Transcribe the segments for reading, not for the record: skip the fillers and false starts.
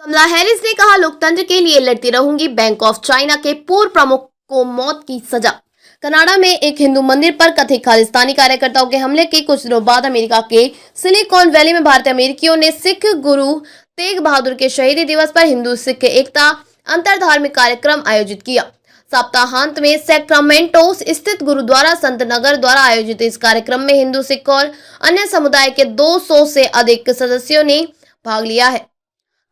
कमला Harris ने कहा, लोकतंत्र के लिए लड़ती रहूंगी। बैंक ऑफ चाइना के पूर्व प्रमुख को मौत की सजा। कनाडा में एक हिंदू मंदिर पर कथित खालिस्तानी कार्यकर्ताओं के हमले के कुछ दिनों बाद अमेरिका के सिलिकॉन वैली में भारतीय अमेरिकियों ने सिख गुरु तेग बहादुर के शहीदी दिवस पर हिंदू सिख एकता अंतर धार्मिक कार्यक्रम आयोजित किया। सप्ताहांत में सैक्रामेंटो स्थित गुरुद्वारा संत नगर द्वारा आयोजित इस कार्यक्रम में हिंदू, सिख और अन्य समुदाय के 200 से अधिक सदस्यों ने भाग लिया है।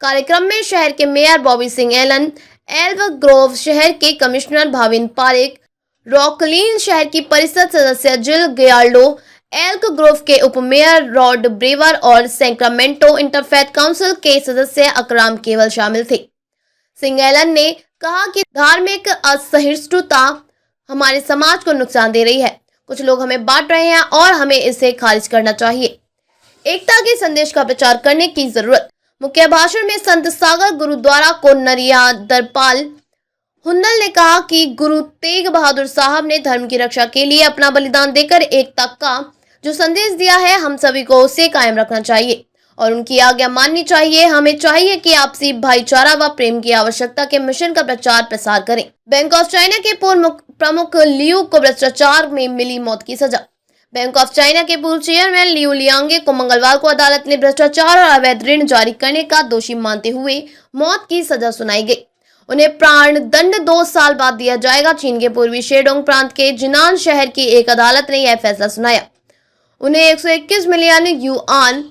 कार्यक्रम में शहर के mayor Bobby Singh Allen, Elk Grove शहर के कमिश्नर भाविन पारेख, रॉकलीन शहर की परिषद सदस्य जिल गियाल्डो, एल्क ग्रोव के उप मेयर रॉड ब्रेवर और सैक्रामेंटो इंटरफेथ काउंसिल के सदस्य अकराम केवल शामिल थे। सिंह एलन ने कहा कि धार्मिक असहिष्णुता हमारे समाज को नुकसान दे रही है। कुछ लोग हमें बांट रहे हैं और हमें इसे खारिज करना चाहिए। एकता के संदेश का प्रचार करने की जरूरत। मुख्य भाषण में संत सागर गुरुद्वारा को नरिया दरपाल हुंदल ने कहा कि गुरु तेग बहादुर साहब ने धर्म की रक्षा के लिए अपना बलिदान देकर एकता का जो संदेश दिया है, हम सभी को उसे कायम रखना चाहिए और उनकी आज्ञा माननी चाहिए। हमें चाहिए कि आपसी भाईचारा व प्रेम की आवश्यकता के मिशन का प्रचार प्रसार करें। बैंक ऑफ चाइना के पूर्व प्रमुख लियू को भ्रष्टाचार में मिली मौत की सजा। बैंक ऑफ चाइना के पूर्व चेयरमैन लियू लियांगे को मंगलवार को अदालत ने भ्रष्टाचार और अवैध ऋण जारी करने का दोषी मानते हुए मौत की सजा सुनाई गई। उन्हें प्राण दंड 2 साल बाद दिया जाएगा। चीन के पूर्वी शेडोंग प्रांत के जिनान शहर की एक अदालत ने यह फैसला सुनाया। उन्हें 121 मिलियन युआन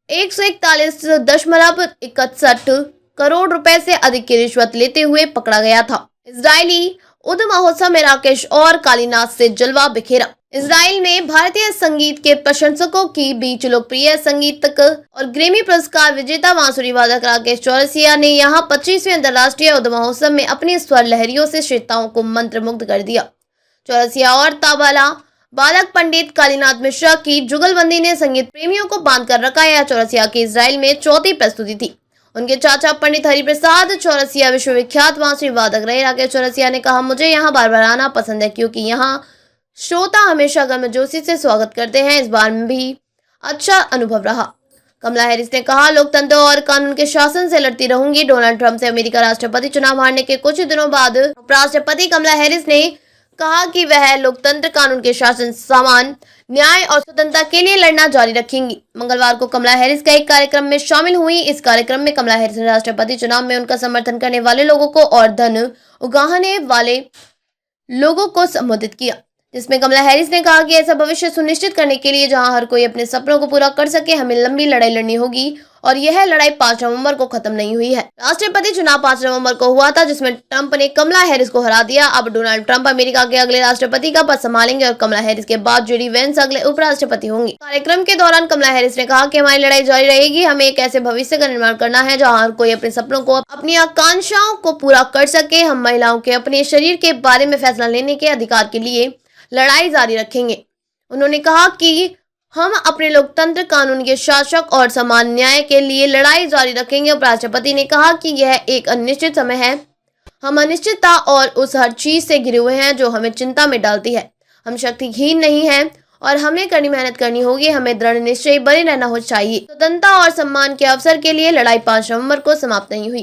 141.61 करोड़ रुपए से अधिक की रिश्वत लेते हुए पकड़ा गया था। इजरायली उद महोत्सव में राकेश और कालीनाथ से जलवा बिखेरा। इजराइल में भारतीय संगीत के प्रशंसकों की बीच लोकप्रिय संगीतक और ग्रैमी पुरस्कार विजेता बांसुरी वादक राकेश चौरसिया ने यहां 25वें अंतर्राष्ट्रीय उद महोत्सव में अपनी स्वर लहरियों से श्रोताओं को मंत्रमुग्ध कर दिया। चौरसिया और तबला बालक पंडित कालीनाथ मिश्रा की जुगलबंदी ने संगीत प्रेमियों को बांध कर रखा। यह चौरसिया की इजराइल में चौथी प्रस्तुति थी। उनके चाचा पंडित हरिप्रसाद चौरसिया विश्वविख्यात बांसुरी वादक रहे। राकेश चौरसिया ने कहा, मुझे यहाँ बार बार आना पसंद है क्योंकि यहाँ श्रोता हमेशा गर्मजोशी से स्वागत करते हैं। इस बार में भी अच्छा अनुभव रहा। कमला हैरिस ने कहा, लोकतंत्र और कानून के शासन से लड़ती रहूंगी। डोनाल्ड ट्रंप से अमेरिका राष्ट्रपति चुनाव हारने के कुछ दिनों बाद उपराष्ट्रपति कमला हैरिस ने कहा कि वह लोकतंत्र, कानून के शासन, समान न्याय और स्वतंत्रता के लिए लड़ना जारी रखेंगी। मंगलवार को कमला हैरिस का एक कार्यक्रम में शामिल हुई। इस कार्यक्रम में कमला हैरिस ने राष्ट्रपति चुनाव में उनका समर्थन करने वाले लोगों को और धन उगाहने वाले लोगों को संबोधित किया, जिसमें कमला हैरिस ने कहा कि ऐसा भविष्य सुनिश्चित करने के लिए जहां हर कोई अपने सपनों को पूरा कर सके, हमें लंबी लड़ाई लड़नी होगी और यह लड़ाई 5 नवंबर को खत्म नहीं हुई है। राष्ट्रपति चुनाव 5 नवंबर को हुआ था, जिसमें ट्रंप ने कमला हैरिस को हरा दिया। अब डोनाल्ड ट्रंप अमेरिका के अगले राष्ट्रपति का पद संभालेंगे और कमला हैरिस के बाद जेडी वेंस अगले उपराष्ट्रपति होंगी। कार्यक्रम के दौरान कमला हैरिस ने कहा कि हमारी लड़ाई जारी रहेगी। हमें एक ऐसे भविष्य का निर्माण करना है जहाँ हर कोई अपने सपनों को, अपनी आकांक्षाओं को पूरा कर सके। हम महिलाओं के अपने शरीर के बारे में फैसला लेने के अधिकार के लिए लड़ाई जारी रखेंगे। उन्होंने कहा कि हम अपने लोकतंत्र, कानून के शासक और समान न्याय के लिए लड़ाई जारी रखेंगे। उपराष्ट्रपति ने कहा कि यह एक अनिश्चित समय है। हम अनिश्चितता और उस हर चीज से घिरे हुए हैं जो हमें चिंता में डालती है। हम शक्तिहीन नहीं हैं और हमें कड़ी मेहनत करनी होगी। हमें दृढ़ निश्चयी बने रहना चाहिए। स्वतंत्रता और सम्मान के अवसर के लिए लड़ाई 5 नवंबर को समाप्त नहीं हुई।